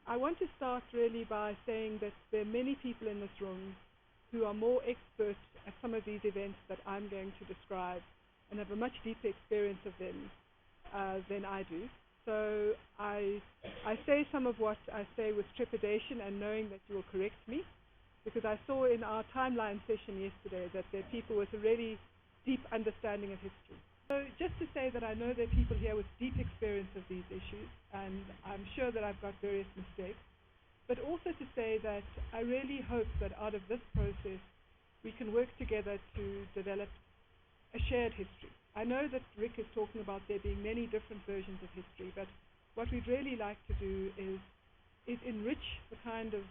I want to start really by saying that there are many people in this room who are more expert at some of these events that I'm going to describe and have a much deeper experience of them than I do. So I say some of what I say with trepidation and knowing that you will correct me, because I saw in our timeline session yesterday that there are people with a really deep understanding of history. So just to say that I know there are people here with deep experience of these issues, and I'm sure that I've got various mistakes, but also to say that I really hope that out of this process we can work together to develop a shared history. I know that Rick is talking about there being many different versions of history, but what we'd really like to do is enrich the kind of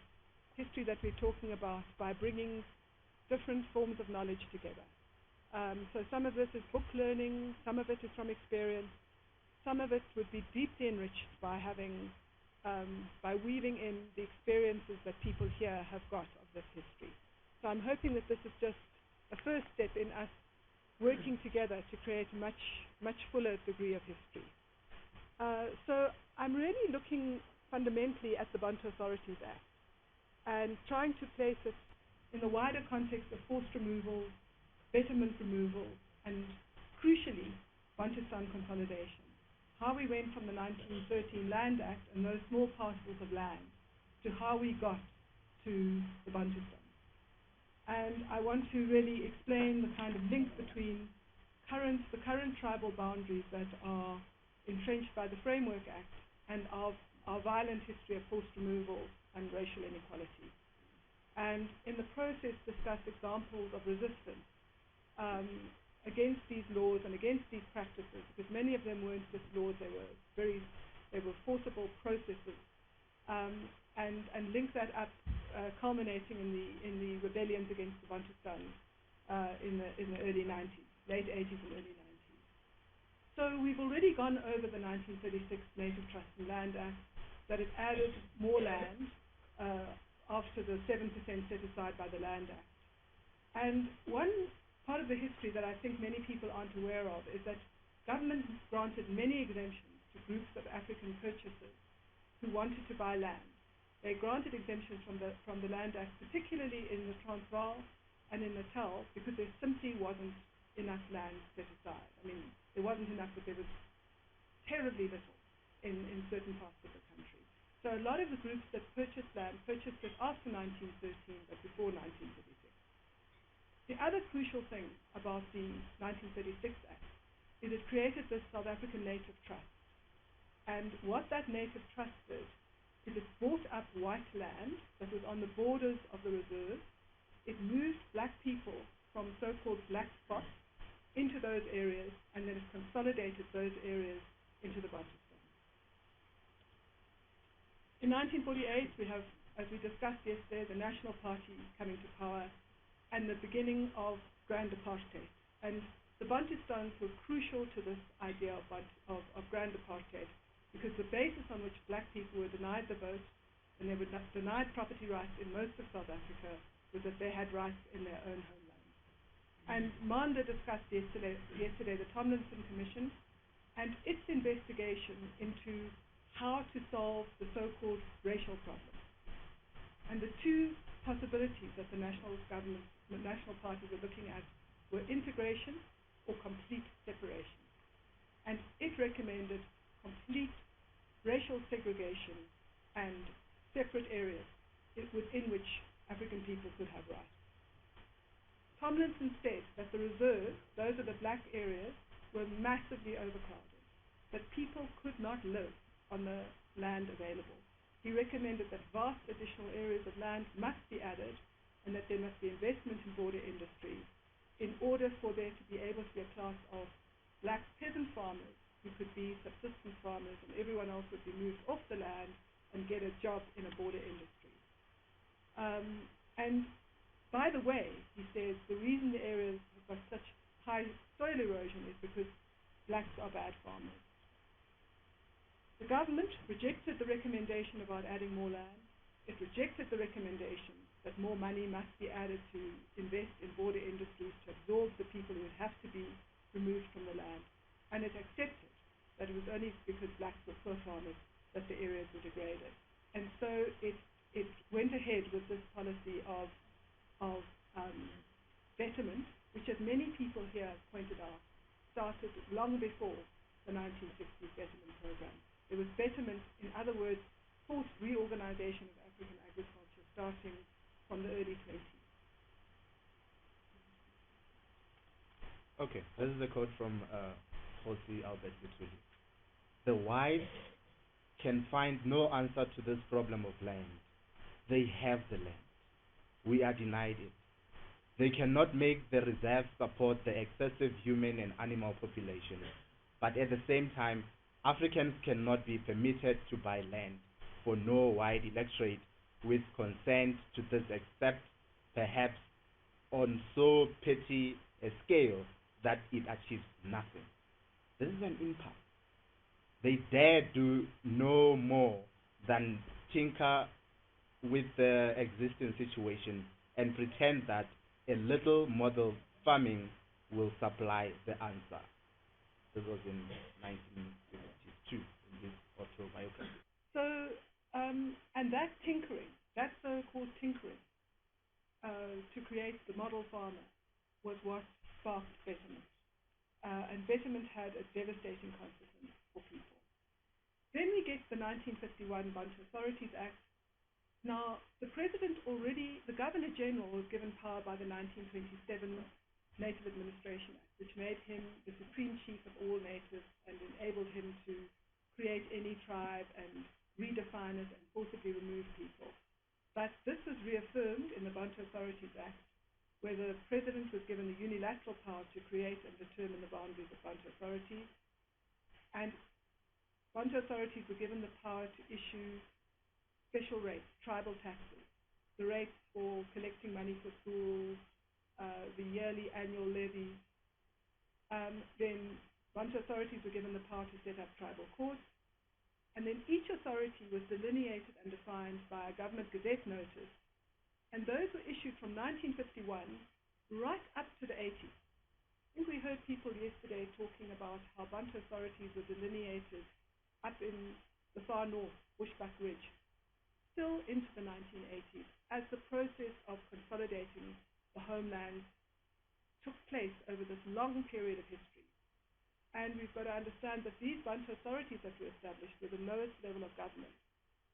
history that we're talking about by bringing different forms of knowledge together. So some of this is book learning, some of it is from experience, some of it would be deeply enriched by having, by weaving in the experiences that people here have got of this history. So I'm hoping that this is just a first step in us working together to create a much fuller degree of history. So I'm really looking fundamentally at the Bantu Authorities Act and trying to place it in the wider context of forced removal, betterment removal, and crucially, Bantustan consolidation. How we went from the 1913 Land Act and those small parcels of land to how we got to the Bantustan. And I want to really explain the kind of link between the current tribal boundaries that are entrenched by the Framework Act and our violent history of forced removal and racial inequality. And in the process discuss examples of resistance against these laws and against these practices, because many of them weren't just laws, they were forcible processes, and link that up, culminating in the rebellions against the Bantustan in the early 90s, late 80s and early 90s. So we've already gone over the 1936 Native Trust and Land Act, that it added more land after the 7% set aside by the Land Act. And one part of the history that I think many people aren't aware of is that government granted many exemptions to groups of African purchasers who wanted to buy land. They granted exemptions from the Land Act, particularly in the Transvaal and in Natal, because there simply wasn't enough land set aside. I mean, there wasn't enough, but there was terribly little in certain parts of the country. So a lot of the groups that purchased land purchased it after 1913, but before 1936. The other crucial thing about the 1936 Act is it created this South African Native Trust. And what that Native Trust did is it bought up white land that was on the borders of the reserve. It moved black people from so-called black spots into those areas, and then it consolidated those areas into the Bantustan. In 1948, we have, as we discussed yesterday, the National Party coming to power and the beginning of Grand Apartheid. And the Bantustans were crucial to this idea of Grand Apartheid, because the basis on which black people were denied the vote and they were denied property rights in most of South Africa was that they had rights in their own homeland. And Manda discussed yesterday the Tomlinson Commission and its investigation into how to solve the so-called racial problem. And the two possibilities that the national parties were looking at were integration or complete separation. And it recommended complete racial segregation and separate areas within which African people could have rights. Tomlinson said that the reserves, those are the black areas, were massively overcrowded, that people could not live on the land available. He recommended that vast additional areas of land must be added and that there must be investment in border industries in order for there to be able to be a class of black peasant farmers who could be subsistence farmers, and everyone else would be moved off the land and get a job in a border industry. And by the way, he says, the reason the areas have got such high soil erosion is because blacks are bad farmers. The government rejected the recommendation about adding more land. It rejected the recommendation that more money must be added to invest in border industries to absorb the people who would have to be removed from the land. And it accepted that it was only because blacks were poor farmers that the areas were degraded. And so it went ahead with this policy of betterment, which, as many people here pointed out, started long before the 1960s Betterment program. There was betterment, in other words, forced reorganization of African agriculture starting from the early 20s. Okay, this is a quote from Jose Albert Vituli. The whites can find no answer to this problem of land. They have the land. We are denied it. They cannot make the reserves support the excessive human and animal population. But at the same time, Africans cannot be permitted to buy land for no white electorate with consent to this except perhaps on so petty a scale that it achieves nothing. This is an impasse. They dare do no more than tinker with the existing situation and pretend that a little model farming will supply the answer. This was in 1952 in his autobiography. So, and that tinkering, that so-called tinkering, to create the model farmer was what sparked Betterment. And Betterment had a devastating consequence for people. Then we get the 1951 Bantu Authorities Act. Now, the Governor General was given power by the 1927 Native Administration Act, which made him the supreme chief of all natives and enabled him to create any tribe and redefine it and forcibly remove people. But this was reaffirmed in the Bantu Authorities Act, where the president was given the unilateral power to create and determine the boundaries of Bantu authorities, and Bantu authorities were given the power to issue special rates, tribal taxes, the rates for collecting money for schools, the yearly annual levies. Then Bantu authorities were given the power to set up tribal courts, and then each authority was delineated and defined by a government gazette notice, and those were issued from 1951 right up to the 80s. I think we heard people yesterday talking about how Bantu authorities were delineated up in the far north, Bushbuck Ridge, still into the 1980s, as the process of consolidating the homeland took place over this long period of history. And we've got to understand that these Bantu authorities that were established were the lowest level of government.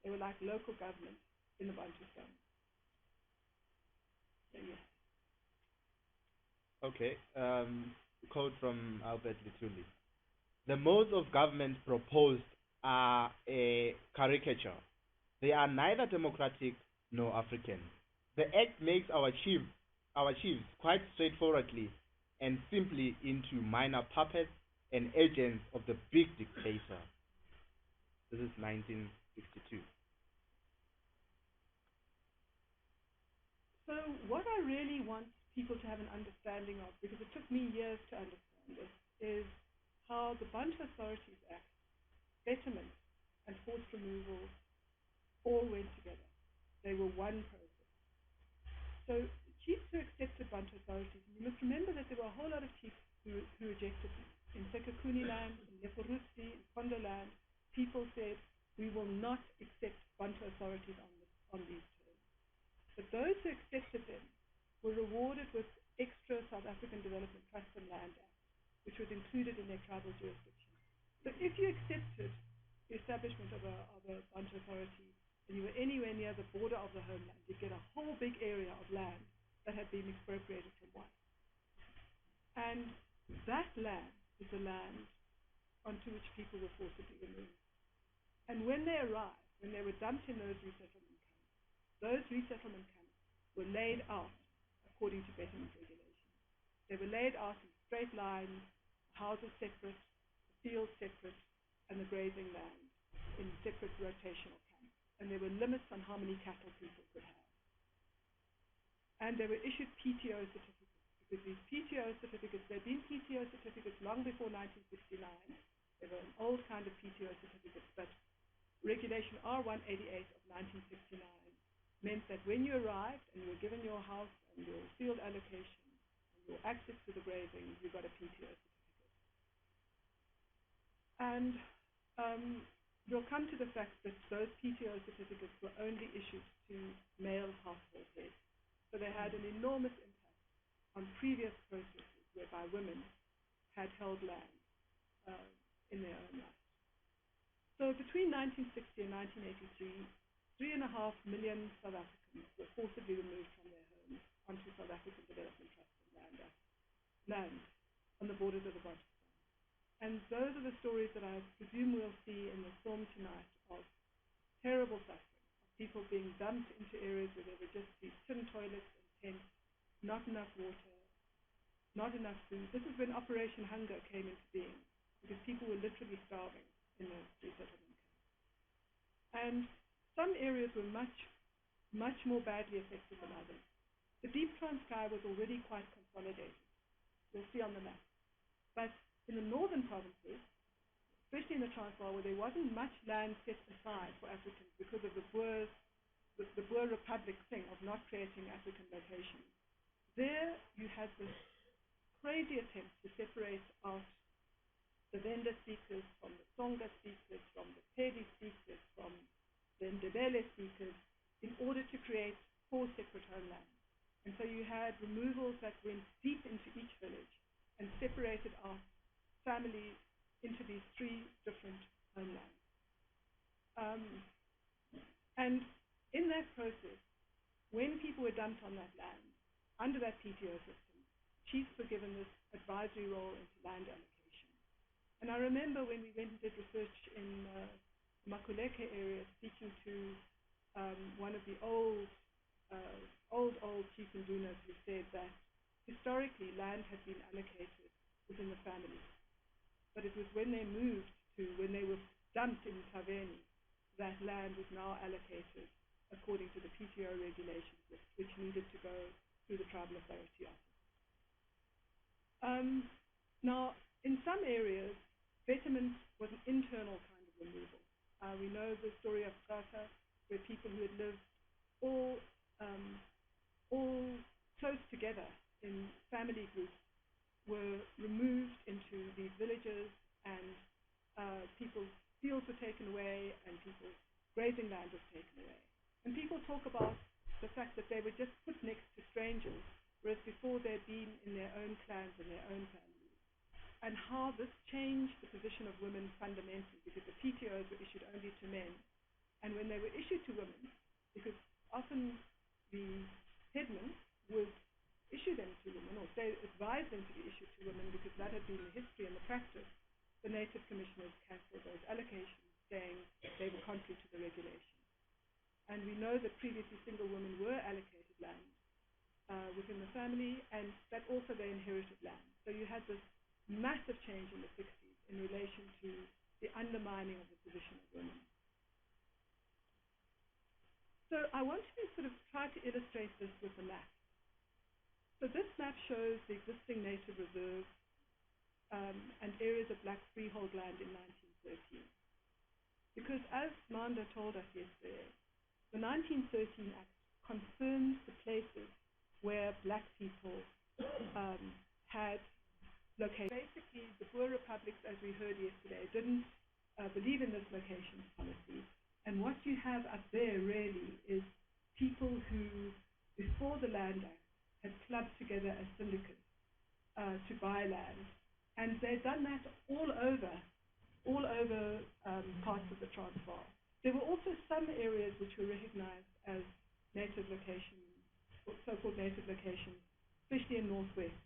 They were like local government in the Bantustan. So, yes. Okay, quote from Albert Vituli. The modes of government proposed are a caricature. They are neither democratic nor African. The act makes our chiefs quite straightforwardly and simply into minor puppets and agents of the big dictator. This is 1962. So what I really want people to have an understanding of, because it took me years to understand this, is how the Bantu Authorities Act, Betterment, and forced removal all went together. They were one process. So chiefs who accepted Bantu authorities, you must remember that there were a whole lot of chiefs who rejected them. In Sekakuni land, in Leporusti, in Kondo land, people said, we will not accept Bantu authorities on these terms. But those who accepted them were rewarded with extra South African Development Trust and Land Act, which was included in their tribal jurisdiction. So if you accepted the establishment of a Bantu authority, and you were anywhere near the border of the homeland, you'd get a whole big area of land that had been expropriated from whites. And that land is the land onto which people were forcibly removed. And when they arrived, when they were dumped in those resettlement camps were laid out according to Betterment regulations. They were laid out in straight lines, houses separate, the fields separate, and the grazing land in separate rotational camps. And there were limits on how many cattle people could have. And they were issued PTO certificates, because these PTO certificates, there had been PTO certificates long before 1969. They were an old kind of PTO certificates, but Regulation R188 of 1969 meant that when you arrived and you were given your house and your field allocation and your access to the grazing, you got a PTO certificate. And you'll come to the fact that those PTO certificates were only issued to male household heads. So they had an enormous impact on previous processes whereby women had held land in their own right. So between 1960 and 1983, 3.5 million South Africans were forcibly removed from their homes onto South African Development Trust and land on the borders of the Baltic. And those are the stories that I presume we'll see in the film tonight of terrible suffering, of people being dumped into areas where there were just these tin toilets and tents, not enough water, not enough food. This is when Operation Hunger came into being, because people were literally starving in those resettlement camps. And some areas were much, much more badly affected than others. The Deep Transkei was already quite consolidated. You'll see on the map. But in the northern provinces, especially in the Transvaal, where there wasn't much land set aside for Africans because of the Boer Republic thing of not creating African locations, there you had this crazy attempt to separate out the Venda speakers from the Tsonga speakers, from the Pedi speakers, from the Ndebele speakers, in order to create 4 separate homelands. And so you had removals that went deep into each village and separated out families into these 3 different homelands. And in that process, when people were dumped on that land, under that PTO system, chiefs were given this advisory role into land allocation. And I remember when we went and did research in the Makuleke area, speaking to one of the old chief indunas who said that historically land had been allocated within the family. But it was when they were dumped in Taverny, that land was now allocated according to the PTO regulations, which needed to go through the Tribal Authority Office. Now, in some areas, Betterment was an internal kind of removal. We know the story of Gata, where people who had lived all close together in family groups were removed into these villages, and people's fields were taken away, and people's grazing land was taken away. And people talk about the fact that they were just put next to strangers, whereas before they'd been in their own clans and their own families. And how this changed the position of women fundamentally, because the PTOs were issued only to men. And when they were issued to women, because often the headman would issue them to women, or say advise them to be issued to women, because that had been the history and the practice, the native commissioners cancelled those allocations, saying they were contrary to the regulation. And we know that previously single women were allocated land within the family, and that also they inherited land. So you had this massive change in the 60s in relation to the undermining of the position of women. So I want to sort of try to illustrate this with a map. So this map shows the existing native reserves and areas of black freehold land in 1913. Because as Manda told us yesterday, the 1913 Act confirms the places where black people had located. Basically, the Boer republics, as we heard yesterday, didn't believe in this location policy. And what you have up there really is people who, before the Land Act, had clubbed together as syndicates to buy land. And they'd done that all over parts of the Transvaal. There were also some areas which were recognized as native locations, so-called native locations, especially in Northwest,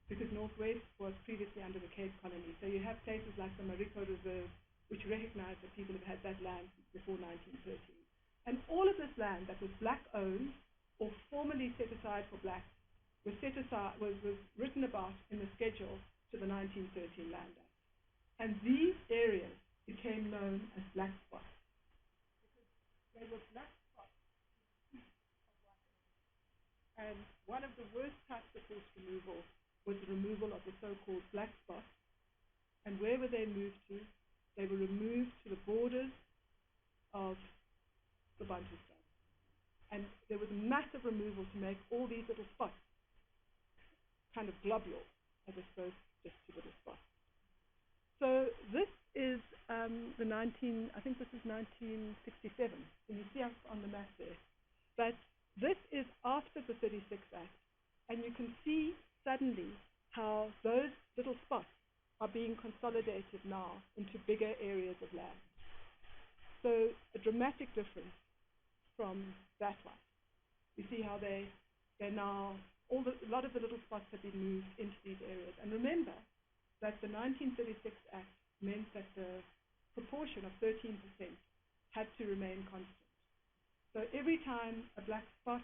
because Northwest was previously under the Cape Colony. So you have places like the Mariko Reserve, which recognize that people have had that land before 1913. And all of this land that was black-owned or formally set aside for blacks was written about in the schedule to the 1913 Land Act. And these areas became known as black spots, because they were black spots. And one of the worst types of forced removal was the removal of the so-called black spots. And where were they moved to? They were removed to the borders of the Bantustan. And there was massive removal to make all these little spots kind of globules, as opposed to just two little spots. So this is I think this is 1967. And you see us on the map there. But this is after the 36 Act. And you can see suddenly how those little spots are being consolidated now into bigger areas of land. So a dramatic difference from that one. You see how they're now, a lot of the little spots have been moved into these areas. And remember that the 1936 Act meant that the proportion of 13% had to remain constant. So every time a black spot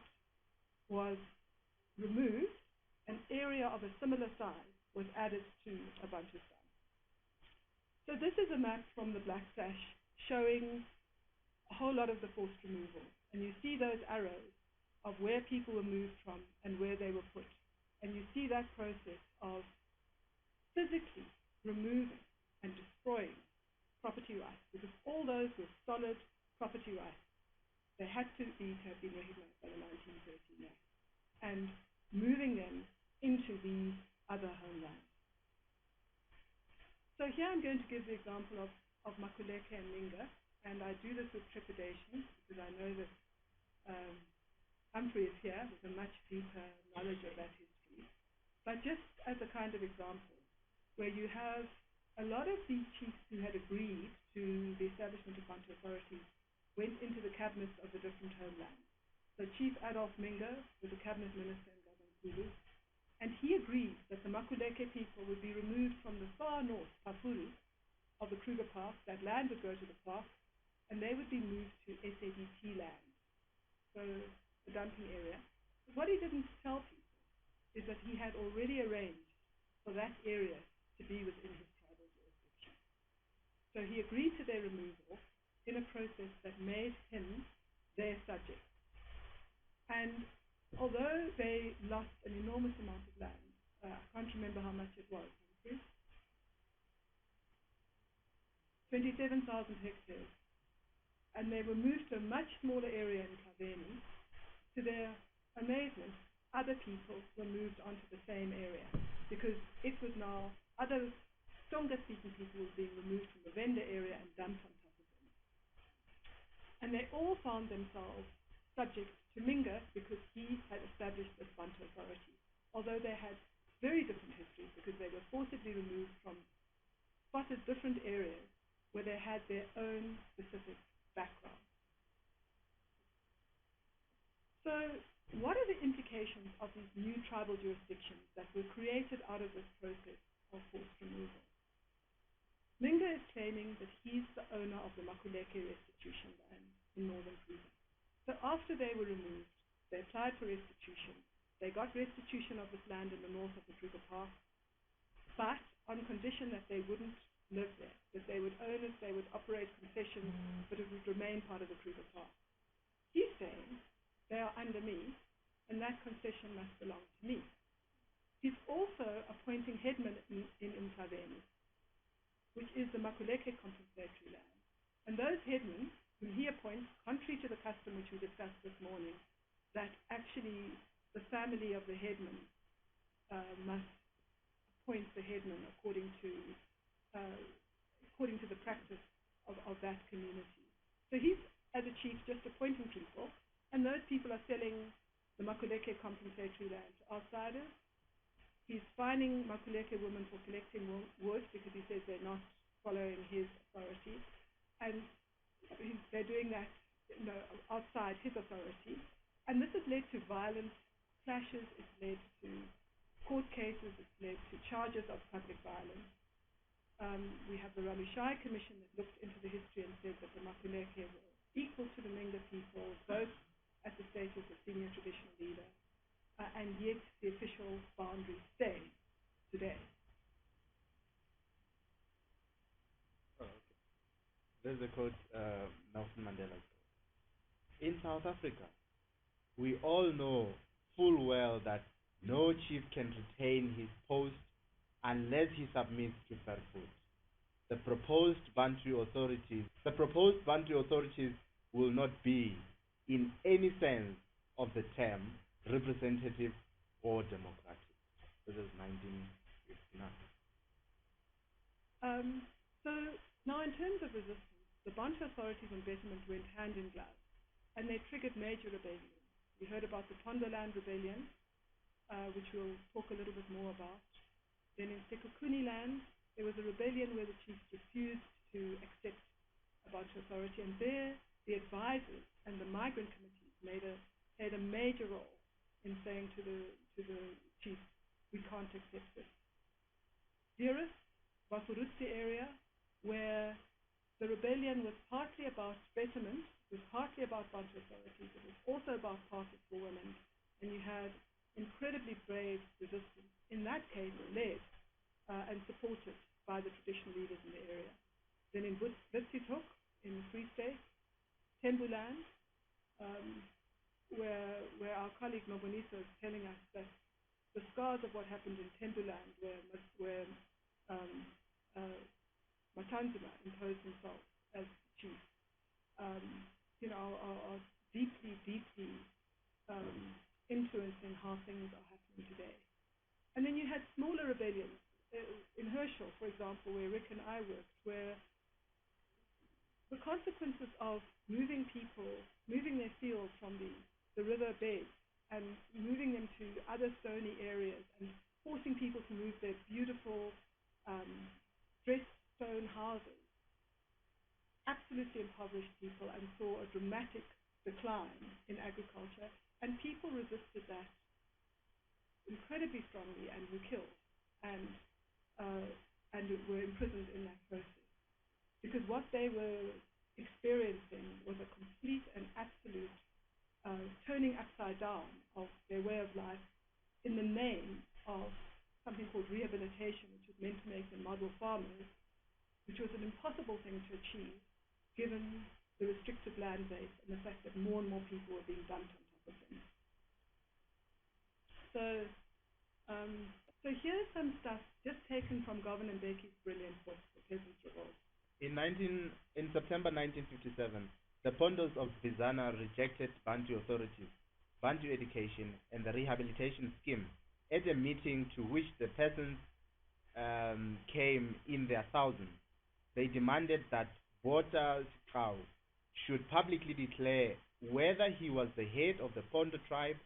was removed, an area of a similar size was added to a Bantustan. So this is a map from the Black Sash showing a whole lot of the forced removal. And you see those arrows of where people were moved from and where they were put. And you see that process of physically removing and destroying property rights, because all those were solid property rights. They had to have been recognized by the 1913 Act, and moving them into these other homelands. So here I'm going to give the example of Makuleke and Linga, and I do this with trepidation because I know that Humphrey is here with a much deeper knowledge of that history. But just as a kind of example, where you have a lot of these chiefs who had agreed to the establishment of Bantu authorities went into the cabinets of the different homelands. So Chief Adolphe Minga was the cabinet minister in Gavin, and he agreed that the Makuleke people would be removed from the far north, Pafuru, of the Kruger Park. That land would go to the park, and they would be moved to SADT land, so the dumping area. But what he didn't tell people is that he had already arranged for that area to be within his tribal jurisdiction. So he agreed to their removal in a process that made him their subject. And although they lost an enormous amount of land, I can't remember how much it was, 27,000 hectares, and they were moved to a much smaller area in Kaveni. To their amazement, other people were moved onto the same area, because it was now, other Tonga-speaking people were being removed from the Venda area and dumped on top of them. And they all found themselves subject to Minga because he had established this Bantu authority, although they had very different histories because they were forcibly removed from spotted different areas where they had their own specific background. So what are the implications of these new tribal jurisdictions that were created out of this process of forced removal? Linga is claiming that he's the owner of the Makuleke restitution land in northern Kruger. So after they were removed, they applied for restitution. They got restitution of this land in the north of the Kruger Park, but on condition that they wouldn't live there, that they would own it, they would operate concessions, but it would remain part of the Kruger Park. He's saying they are under me, and that concession must belong to me. He's also appointing headmen in Mtaveni, which is the Makuleke compensatory land. And those headmen, whom he appoints, contrary to the custom which we discussed this morning, that actually the family of the headman must appoint the headman according to the practice of that community. So he's, as a chief, just appointing people, and those people are selling the Makuleke compensatory land to outsiders. He's fining Makuleke women for collecting wood because he says they're not following his authority, and they're doing that, outside his authority. And this has led to violent clashes. It's led to court cases. It's led to charges of public violence. We have the Ramishai Commission that looked into the history and said that the Makuleke were equal to the Linga people, both at the status of senior traditional leader, and yet the official boundaries stay today. Oh, okay. There's a quote, Nelson Mandela's quote. In South Africa, we all know full well that no chief can retain his post unless he submits to fair food. The proposed Bantu authorities will not be, in any sense of the term, representative or democratic. This is 1959. So Now, in terms of resistance, the Bantu authorities and Betterment went hand in glove, and they triggered major rebellions. We heard about the Pondoland rebellion, which we'll talk a little bit more about. Then in Sekukuni land, there was a rebellion where the chiefs refused to accept a Bantu authority, and there the advisors and the migrant committees played a major role in saying to the chiefs, we can't accept this. Dearest, Bafurutsi area, where the rebellion was partly about Betterment, it was partly about Bantu authorities, it was also about passes for women, and you had incredibly brave resistance, in that case led and supported by the traditional leaders in the area. Then in Witzitok, in the Free State, Tembuland, where our colleague Nobonisa is telling us that the scars of what happened in Tembuland, where Matanzima imposed himself as chief, are deeply, deeply influencing how things are happening today. And then you had smaller rebellions in Herschel, for example, where Rick and I worked, where the consequences of moving their fields from the river beds and moving them to other stony areas and forcing people to move their beautiful dressed stone houses absolutely impoverished people and saw a dramatic decline in agriculture, and people resisted that incredibly strongly and were killed and were imprisoned in that process, because what they were experiencing was a complete and absolute turning upside down of their way of life in the name of something called rehabilitation, which was meant to make them model farmers, which was an impossible thing to achieve given the restricted land base and the fact that more and more people were being dumped on top of them. So here's some stuff just taken from Gavin Bekker's brilliant book, The Peasants' Revolt. In September 1957, the Pondos of Bizana rejected Bantu authorities, Bantu education, and the rehabilitation scheme at a meeting to which the peasants came in their thousands. They demanded that Botha Sikau should publicly declare whether he was the head of the Pondo tribe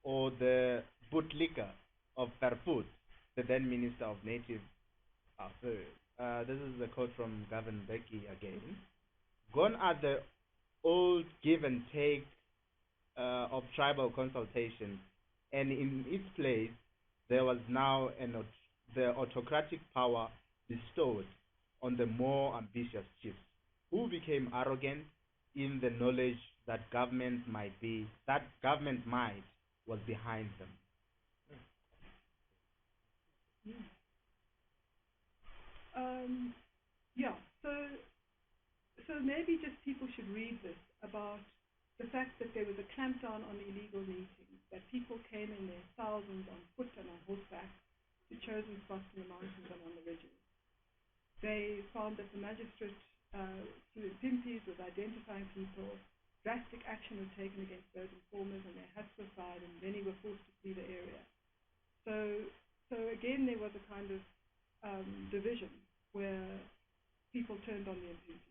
or the Butlika of Perput, the then Minister of Native Affairs. This is a quote from Gavin Bekker again. Gone are the old give and take of tribal consultation, and in its place there was now the autocratic power bestowed on the more ambitious chiefs, who became arrogant in the knowledge that government might was behind them. So maybe just people should read this about the fact that there was a clampdown on illegal meetings, that people came in their thousands on foot and on horseback to chosen spots in the mountains and on the ridges. They found that the magistrate, through impimpies, was identifying people. Drastic action was taken against those informers, and their huts were fired, and many were forced to flee the area. So again, there was a kind of division where people turned on the impimpies.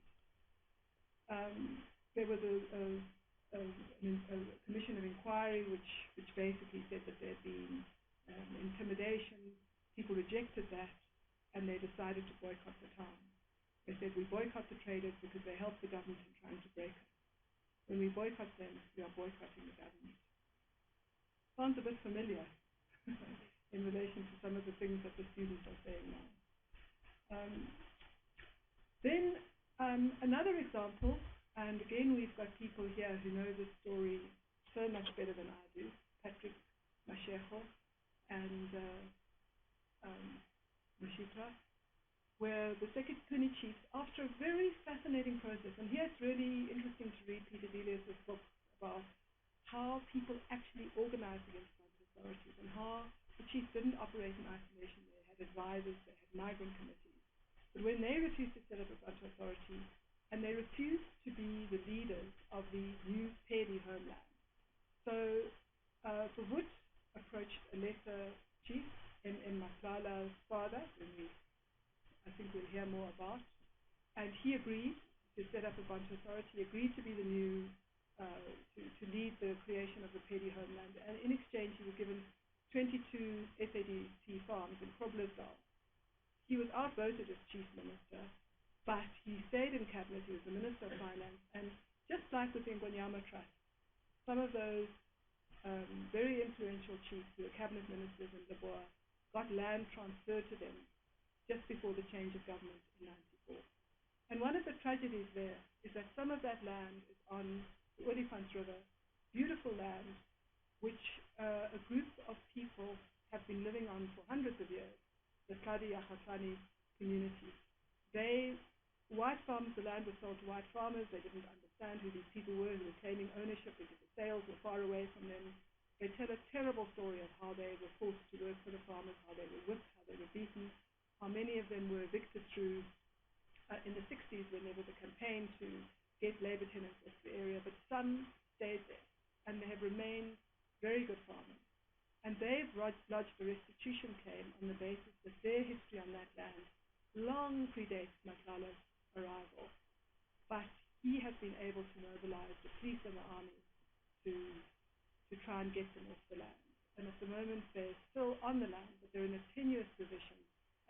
There was a commission of inquiry which basically said that there had been intimidation. People rejected that, and they decided to boycott the town. They said, we boycott the traders because they help the government in trying to break us. When we boycott them, we are boycotting the government. Sounds a bit familiar in relation to some of the things that the students are saying now. Then another example, and again we've got people here who know this story so much better than I do, Patrick Mashego and Mashita, where the Sekukuni chiefs, after a very fascinating process, and here it's really interesting to read Peter Delius' book about how people actually organized against Bantu authorities and how the chiefs didn't operate in isolation. They had advisors, they had migrant committees. But when they refused to set up a Bantu authority, and they refused to be the leaders of the new Pedi homeland. So Verwoerd approached a lesser chief, M. Matlala's father, whom I think we'll hear more about, And he agreed to set up a Bantu authority, agreed to be the new, to lead the creation of the Pedi homeland. And in exchange, he was given 22 SADT farms in Groblersdal. He was outvoted as chief minister, but he stayed in cabinet. He was the minister of finance. And just like with the Ngonyama Trust, some of those very influential chiefs who were cabinet ministers in Laboa got land transferred to them just before the change of government in 94. And one of the tragedies there is that some of that land is on the Olifants River, beautiful land, which a group of people have been living on for hundreds of years, the Kadi Yahatani community. White farmers, the land was sold to white farmers. They didn't understand who these people were who were claiming ownership because the sales were far away from them. They tell a terrible story of how they were forced to work for the farmers, how they were whipped, how they were beaten, how many of them were evicted through in the 60s when there was a campaign to get labor tenants off the area, but some stayed there, and they have remained very good farmers. And they've lodged a restitution claim on the basis that their history on that land long predates Matlala's arrival. But he has been able to mobilize the police and the army to try and get them off the land. And at the moment, they're still on the land, but they're in a tenuous position,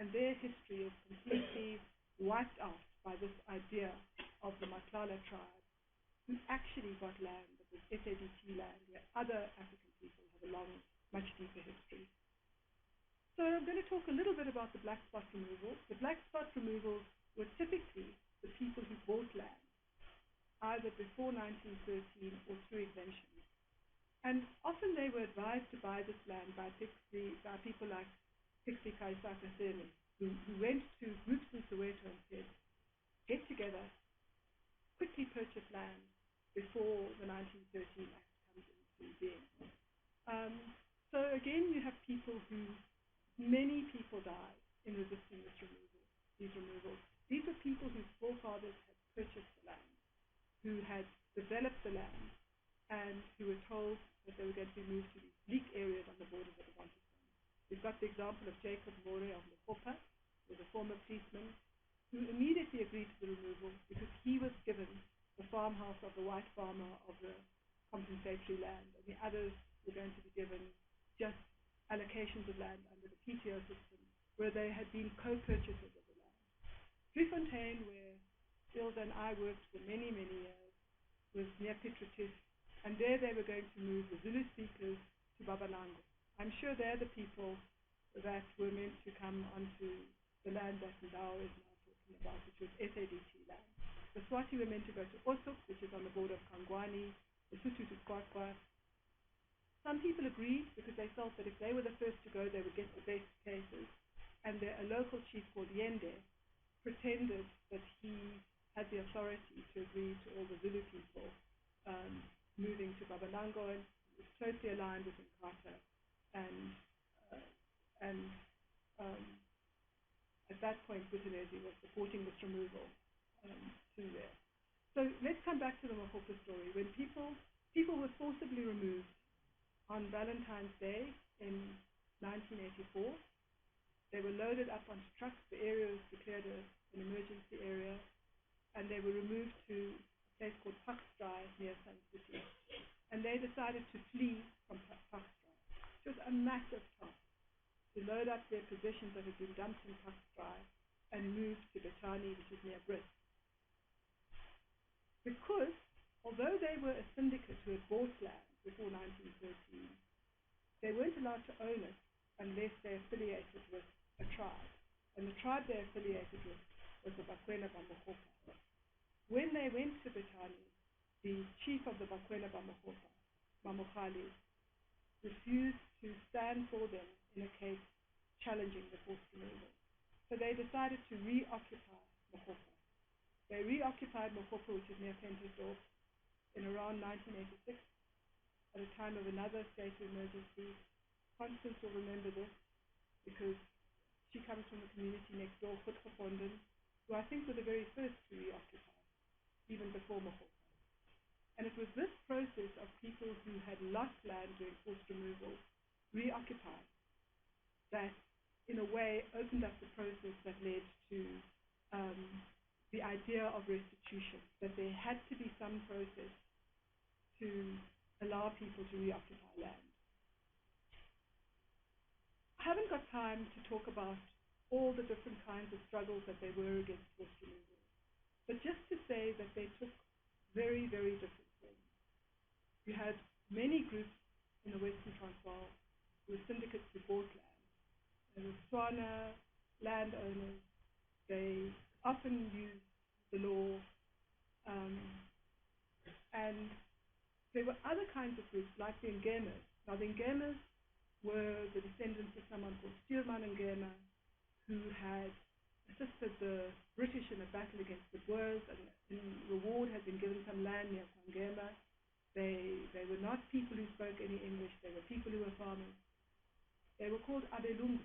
and their history is completely wiped out by this idea of the Matlala tribe, who actually got land that was SADT land, where other African people have a long, much deeper history. So I'm going to talk a little bit about the black spot removals. The black spot removals were typically the people who bought land, either before 1913 or through exemptions. And often they were advised to buy this land by people like Pixie Kaisaka Sele, who went to groups in Soweto and said, get together, quickly purchase land before the 1913 Act comes into being. So again, you have people many people died in resisting these removals. These were people whose forefathers had purchased the land, who had developed the land, and who were told that they were going to be moved to these bleak areas on the borders of the Bantustan. We've got the example of Jacob More of Lekopa, who was a former policeman, who immediately agreed to the removal because he was given the farmhouse of the white farmer of the compensatory land, and the others were going to be given just allocations of land under the PTO system, where they had been co-purchasers of the land. Driefontein, where Ilda and I worked for many, many years, was near Piet Retief, and there they were going to move the Zulu speakers to Babalango. I'm sure they're the people that were meant to come onto the land that Ndao is now talking about, which was SADT land. The Swati were meant to go to Osuk, which is on the border of Kangwani, the Sotho to Kwakwa. Some people agreed because they felt that if they were the first to go, they would get the best places. And a local chief called Yende pretended that he had the authority to agree to all the Zulu people moving to Babalango, and was closely aligned with Nkata. And at that point, Buthelezi was supporting this removal to there. So let's come back to the Mahopa story. When people were forcibly removed on Valentine's Day in 1984, they were loaded up onto trucks. The area was declared an emergency area, and they were removed to a place called Pakstrai near Sun City. And they decided to flee from Pakstrai. It was a massive task to load up their possessions that had been dumped in Pakstrai and move to Betani, which is near Brist. Because, although they were a syndicate who had bought land before 1913, they weren't allowed to own it unless they affiliated with a tribe. And the tribe they affiliated with was the Bakwena Bamohopa. When they went to Betani, the chief of the Bakwena Bamohopa, Mamokhali, refused to stand for them in a case challenging the forced removal. So they decided to reoccupy Mohopa. They reoccupied Mohopa, which is near Pentersdorp, in around 1986, at a time of another state of emergency. Constance will remember this because she comes from the community next door, Futkaponden, who I think were the very first to reoccupy, even before Mohopa. And it was this process of people who had lost land during forced removal, reoccupied, that in a way opened up the process that led to the idea of restitution, that there had to be some process to allow people to reoccupy land. I haven't got time to talk about all the different kinds of struggles that there were against forced removal, but just to say that they took very, very different forms. You had many groups in the Western Transvaal who were syndicates who bought land. There were Tswana landowners. They often used the law, and there were other kinds of groups like the Ngemas. Now the Ngemas were the descendants of someone called Stuurman Ngema, who had assisted the British in a battle against the Boers, and in reward had been given some land near Kwangema. They were not people who spoke any English. They were people who were farmers. They were called Abelungu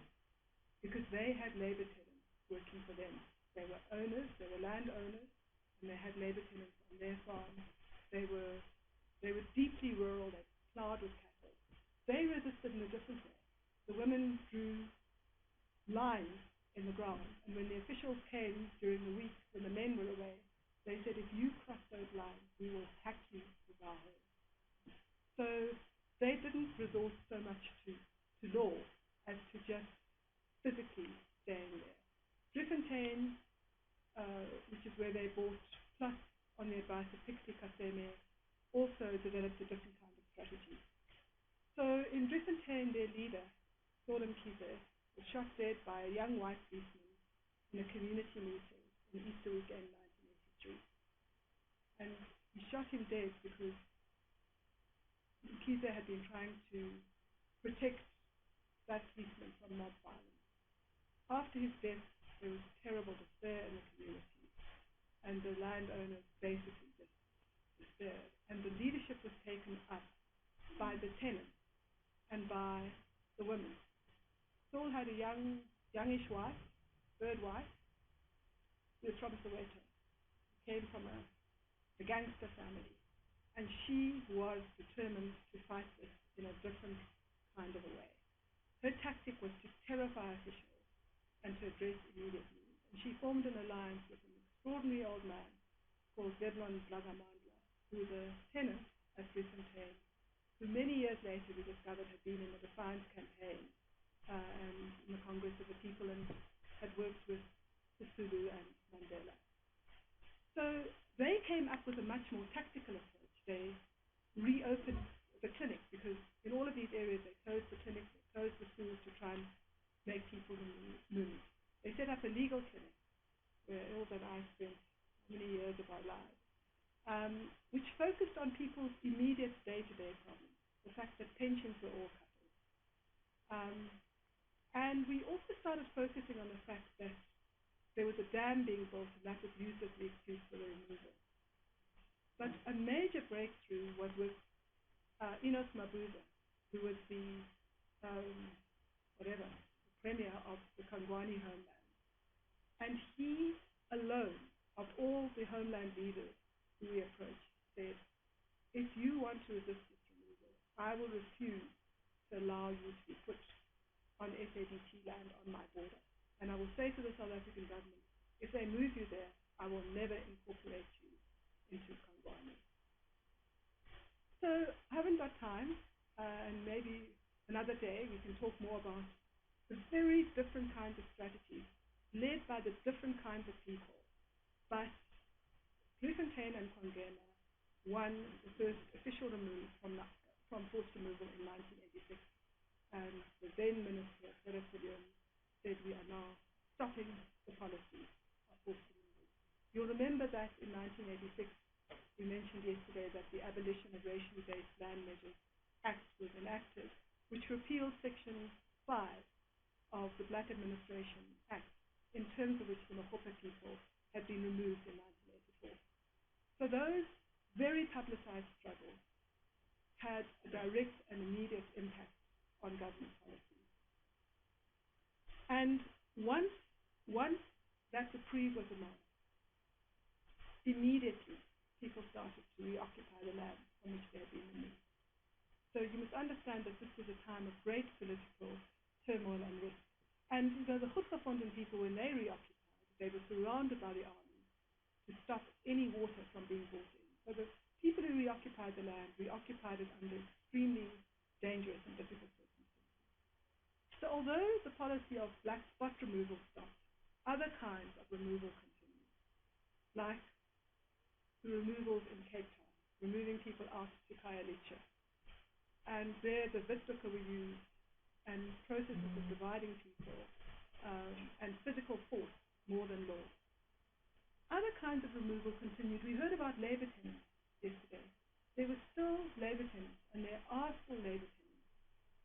because they had labor tenants working for them. They were owners, they were landowners, and they had labor tenants on their farms. They were deeply rural. They plowed with cattle. They resisted in a different way. The women drew lines in the ground, and when the officials came during the week when the men were away, they said, if you cross those lines, we will hack you with our hoes. So they didn't resort so much to law as to just physically staying there. Driefontein, which is where they bought, plus on the advice of Pixie Kaseme, also developed a different kind of strategy. So in Driefontein, their leader, Solom Kize, was shot dead by a young white policeman in a community meeting in Easter weekend 1983. And he shot him dead because Kize had been trying to protect that policeman from mob violence. After his death, there was terrible despair in the community, and the landowners basically just despaired. And the leadership was taken up by the tenants and by the women. Saul had a youngish wife, third wife, who was from Soweto, who came from a gangster family, and she was determined to fight this in a different kind of a way. Her tactic was to terrify officials and to address immediate needs. And she formed an alliance with an extraordinary old man called Zebulon Dlagamandla, who was a tenant at Driefontein, who many years later we discovered had been in the Defiance campaign and in the Congress of the People, and had worked with Sisulu and Mandela. So they came up with a much more tactical approach. They reopened the clinic because in all of these areas they closed the clinics, they closed the schools to try and make people move. They set up a legal clinic where all that I spent many years of our lives, which focused on people's immediate day-to-day problems, the fact that pensions were all cut off. And we also started focusing on the fact that there was a dam being built, and that was used as the excuse for the removal. But a major breakthrough was with Enos Mabuza, who was the premier of the Kangwani homeland. And he alone, of all the homeland leaders who we approached, said, if you want to resist this removal, I will refuse to allow you to be put on SADT land on my border. And I will say to the South African government, if they move you there, I will never incorporate you into Kangwani. So I haven't got time, and maybe another day we can talk more about the very different kinds of strategies led by the different kinds of people. But Driefontein and Kwangema won the first official remove from forced removal in 1986. And the then Minister, Adolphe, said we are now stopping the policy of forced removal. You'll remember that in 1986, we mentioned yesterday that the Abolition of Racially Based Land Measures Act was enacted, which repealed Section 5 of the Black Administration Act, in terms of which the Mahopa people had been removed in 1984. So those very publicized struggles had a direct and immediate impact on government policy. And once that reprieve was announced, immediately people started to reoccupy the land from which they had been removed. So you must understand that this was a time of great political turmoil and risk. And the Goedgevonden people, when they reoccupied, they were surrounded by the army. to stop any water from being brought in. So the people who reoccupied the land reoccupied it under extremely dangerous and difficult circumstances. So although the policy of black spot removal stopped, other kinds of removal continued, like the removals in Cape Town, removing people out to Khayelitsha. And there the witboeke were used and processes of dividing people and physical force more than law. Other kinds of removal continued. We heard about labor tenants yesterday. There were still labor tenants, and there are still labor tenants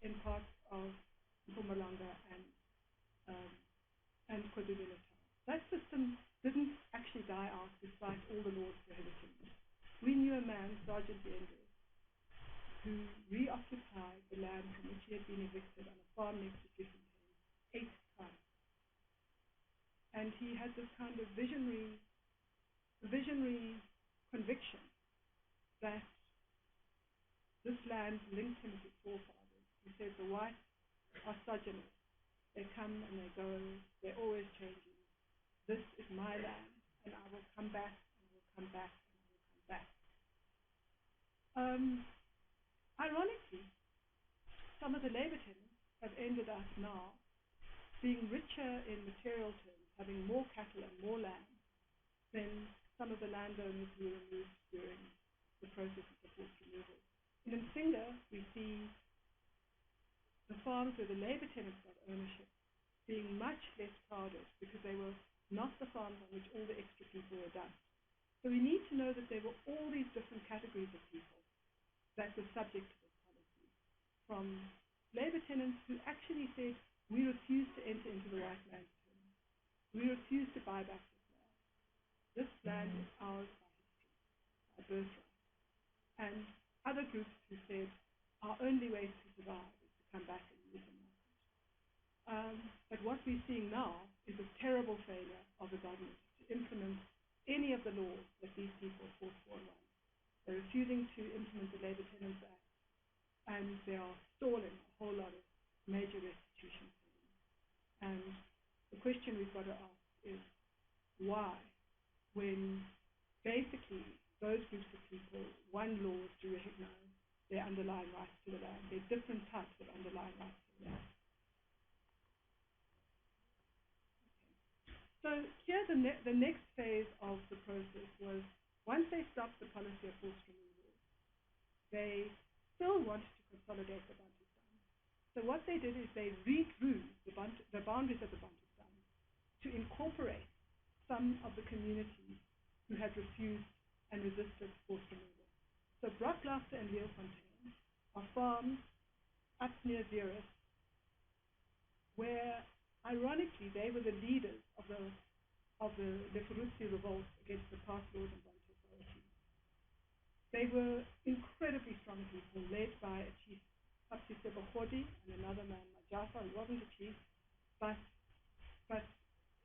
in parts of Mpumalanga and KwaZulu-Natal. That system didn't actually die out despite all the laws prohibiting it. We knew a man, Sergeant Bender, who reoccupied the land from which he had been evicted on a farm next to Driefontein 8 times. And he had this kind of visionary conviction that this land linked him with his forefathers. He said the whites are sojourners. They come and they go. They're always changing. This is my land, and I will come back, and I will come back, and I will come back. Ironically, some of the labor tenants have ended up now being richer in material terms, having more cattle and more land than some of the landowners who were removed during the process of the forced removal. In Msinga, we see the farms where the labor tenants got ownership being much less crowded because they were not the farms on which all the extra people were done. So we need to know that there were all these different categories of people that were subject to this policy, from labor tenants who actually said, we refuse to enter into the white man's terms. We refuse to buy back this land. This land is ours by history, by birthright. And other groups who said, our only way to survive is to come back and use the market. But what we're seeing now is a terrible failure of the government to implement any of the laws that these people fought for and won. They're refusing to implement the Labour Tenants Act, and they are stalling a whole lot of major restitution payments. And the question we've got to ask is why, when basically those groups of people won laws to recognize their underlying rights to the land, their different types of underlying rights to the land. So here the next phase of the process was, once they stopped the policy of forced removal, they still wanted to consolidate the Bantustan. So what they did is they redrew the boundaries of the Bantustan to incorporate some of the communities who had refused and resisted forced removal. So Brocklafter and Leeuwfontein are farms up near Zeerust, where ironically they were the leaders of the Leforutsi revolt against the past laws and Bantu authorities. They were incredibly strong people, led by a chief, Papsi Sebokhodi, and another man, Majafa, who wasn't a chief, but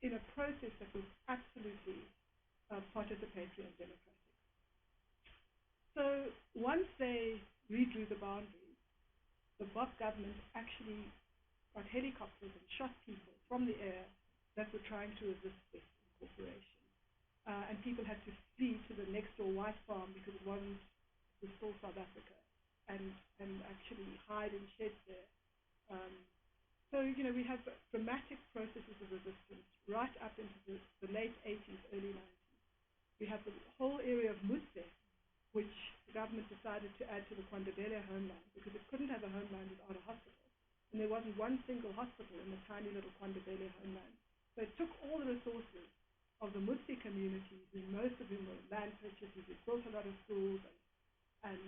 in a process that was absolutely participatory and democratic. So once they redrew the boundaries, the Bok government actually got helicopters and shot people from the air that were trying to resist this incorporation. And people had to flee to the next door white farm because it was still South Africa, and actually hide in sheds there. So, we have dramatic processes of resistance right up into the late 80s, early 90s. We have the whole area of Mutse, which the government decided to add to the Kwandebele homeland because it couldn't have a homeland without a hospital. And there wasn't one single hospital in the tiny little Kwandebele homeland. So it took all the resources of the Mutsi community, most of whom were land purchasers, who built a lot of schools and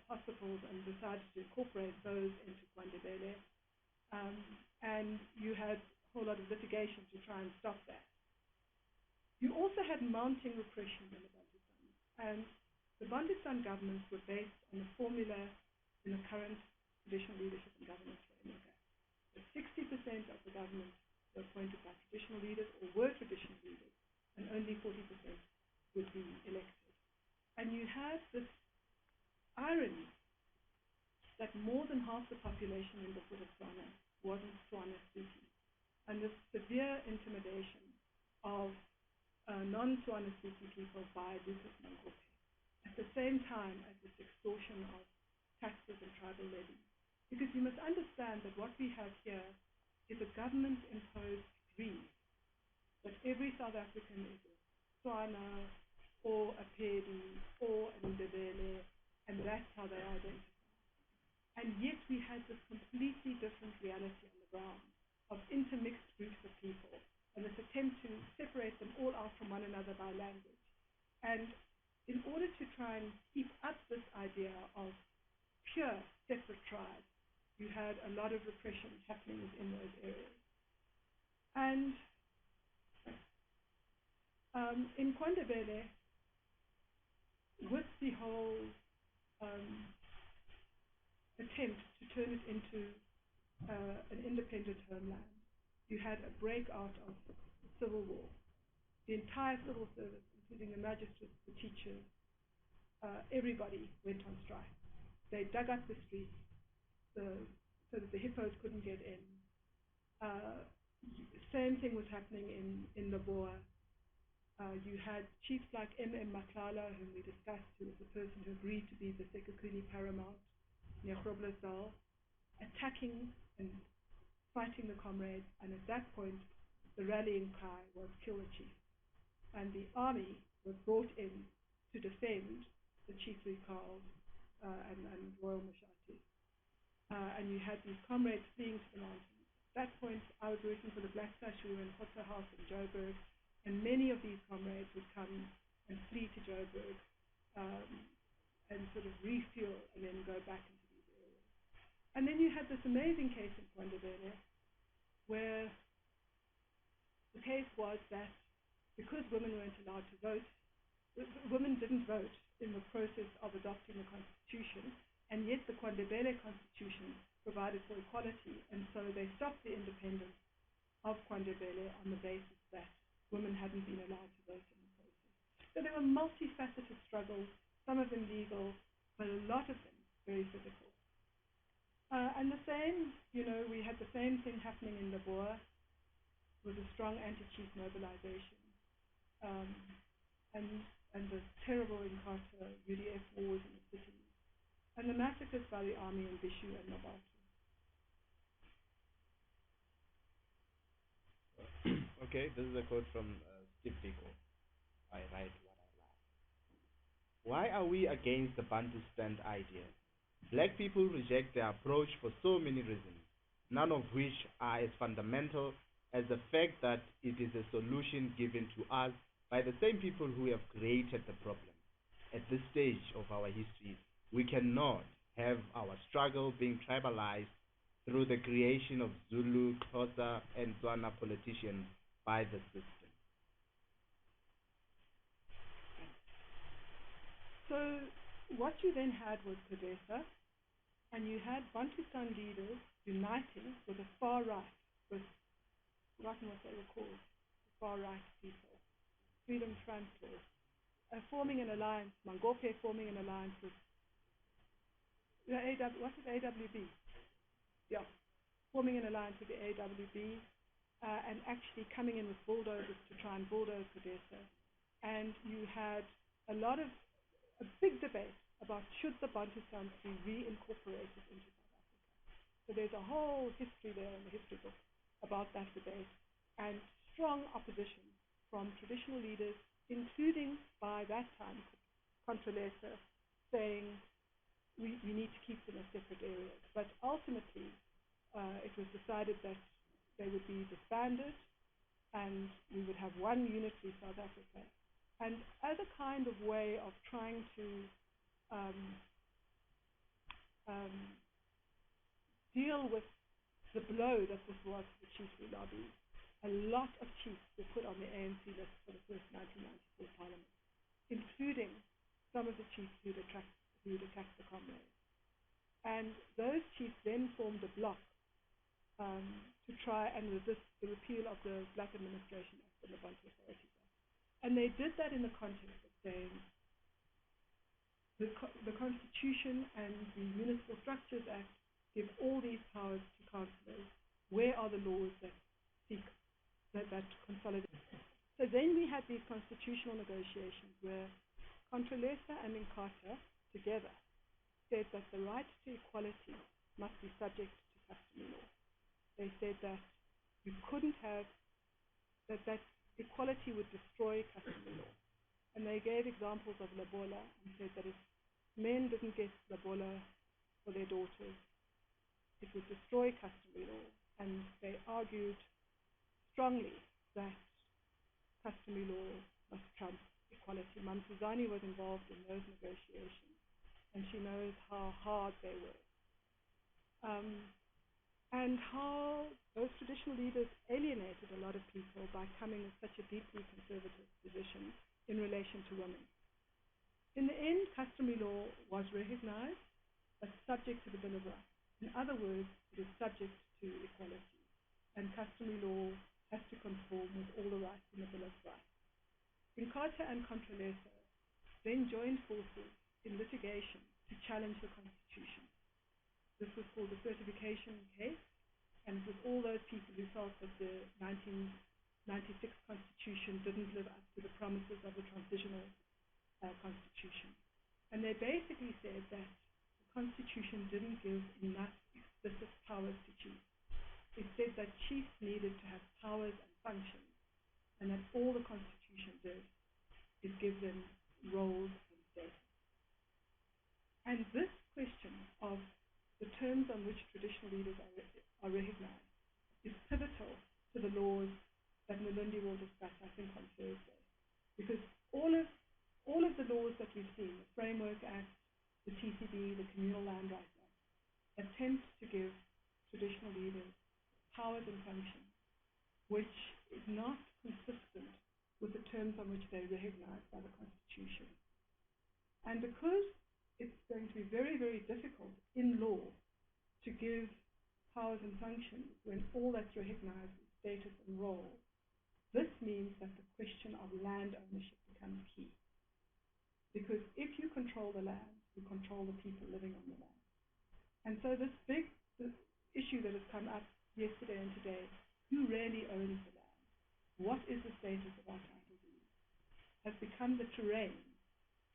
hospitals, and decided to incorporate those into Kwandebele. And you had a whole lot of litigation to try and stop that. You also had mounting repression in the Bantustan. And the Bantustan governments were based on the formula in the current traditional leadership and governance framework Act. 60% of the government were appointed by traditional leaders or were traditional leaders, and only 40% would be elected. And you had this irony that more than half the population in Botswana wasn't Tswana speaking, and this severe intimidation of non-Tswana speaking people by Lucas Mangope, at the same time as this extortion of taxes and tribal levies. Because you must understand that what we have here is a government-imposed dream that every South African is a Tswana or a Pedi or a Ndebele, and that's how they identify. And yet we had this completely different reality on the ground of intermixed groups of people and this attempt to separate them all out from one another by language. And in order to try and keep up this idea of pure separate tribes, you had a lot of repression happening within those areas. And in Kwandebele, with the whole attempt to turn it into an independent homeland, you had a breakout of civil war. The entire civil service, including the magistrates, the teachers, everybody went on strike. They dug up the streets so that the hippos couldn't get in. Same thing was happening in Laboa. You had chiefs like M.M. Maklala, whom we discussed, who was the person who agreed to be the Sekukuni paramount near Groblersdal, attacking and fighting the comrades, and at that point the rallying cry was kill the chief. And the army was brought in to defend the chief recalled and Royal Mashati. And you had these comrades fleeing to the mountains. At that point I was working for the Black Sash. We were in Kotza House in Joburg, and many of these comrades would come and flee to Joburg and sort of refuel and then go back into these areas. And then you had this amazing case in Kwandebele where the case was that because women weren't allowed to vote, women didn't vote in the process of adopting the constitution, and yet the Kwandebele constitution provided for equality, and so they stopped the independence of Kwandebele on the basis that women hadn't been allowed to vote in the process. So there were multifaceted struggles, some of them legal, but a lot of them very physical. And the same, we had the same thing happening in Laboa with a strong anti-chief mobilization, and the terrible Inkatha UDF wars in the cities, and the massacres by the army in Bishu and Mabatu. Okay, this is a quote from Steve Biko. I write what I like. Why are we against the Bantustan idea? Black people reject the approach for so many reasons, none of which are as fundamental as the fact that it is a solution given to us by the same people who have created the problem. At this stage of our history, we cannot have our struggle being tribalized through the creation of Zulu, Xhosa, and Tswana politicians by the system. So what you then had was Kodesa, and you had Bantustan leaders uniting with the far right, with forgotten what they were called, the far right people, Freedom Front, forming an alliance, Mangope forming an alliance with the what's it, AWB? Yeah, forming an alliance with the AWB, and actually coming in with bulldozers to try and bulldoze Kodesa. And you had a big debate about should the Bantustans be reincorporated into South Africa. So there's a whole history there in the history book about that debate, and strong opposition from traditional leaders, including by that time Controlesa, saying we need to keep them as separate areas. But ultimately it was decided that they would be disbanded and we would have one unitary South Africa. And as a kind of way of trying to deal with the blow that this was to the chiefly lobby, a lot of chiefs were put on the ANC list for the first 1994 Parliament, including some of the chiefs who'd attacked the comrades. And those chiefs then formed a bloc to try and resist the repeal of the Black Administration Act and the Bantu Authorities Act. And they did that in the context of saying the Constitution and the Municipal Structures Act give all these powers to councillors. Where are the laws that seek that consolidate? So then we had these constitutional negotiations where Controlesa and Inkatha together said that the right to equality must be subject to customary law. They said that you couldn't have, that equality would destroy customary law. And they gave examples of lobola and said that if men didn't get lobola for their daughters, it would destroy customary law. And they argued strongly that customary law must trump equality. Mamsuzani was involved in those negotiations, and she knows how hard they were. And how those traditional leaders alienated a lot of people by coming with such a deeply conservative position in relation to women. In the end, customary law was recognized, but subject to the Bill of Rights. In other words, it is subject to equality, and customary law has to conform with all the rights in the Bill of Rights. Inkatha and Controlesa then joined forces in litigation to challenge the Constitution. This was called the certification case, and it was all those people who felt that the 1996 Constitution didn't live up to the promises of the transitional Constitution. And they basically said that the Constitution didn't give enough explicit powers to chiefs. It said that chiefs needed to have powers and functions, and that all the Constitution did is give them roles and status. And this question of the terms on which traditional leaders are recognized is pivotal to the laws that Melundi will discuss, I think, on Thursday. Because all of the laws that we've seen, the Framework Act, the TCB, the Communal Land Rights Act, attempt to give traditional leaders powers and functions which is not consistent with the terms on which they're recognized by the Constitution. And because it's going to be very, very difficult in law to give powers and functions when all that's recognized is status and role, this means that the question of land ownership becomes key. Because if you control the land, you control the people living on the land. And so this issue that has come up yesterday and today, who really owns the land? What is the status of our title deeds? Has become the terrain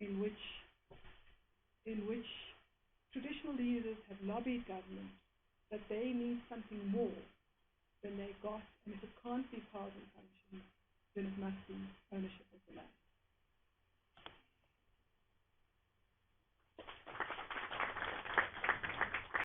in which traditional leaders have lobbied government that they need something more than they got, and if it can't be powers and functions, then it must be ownership of the land.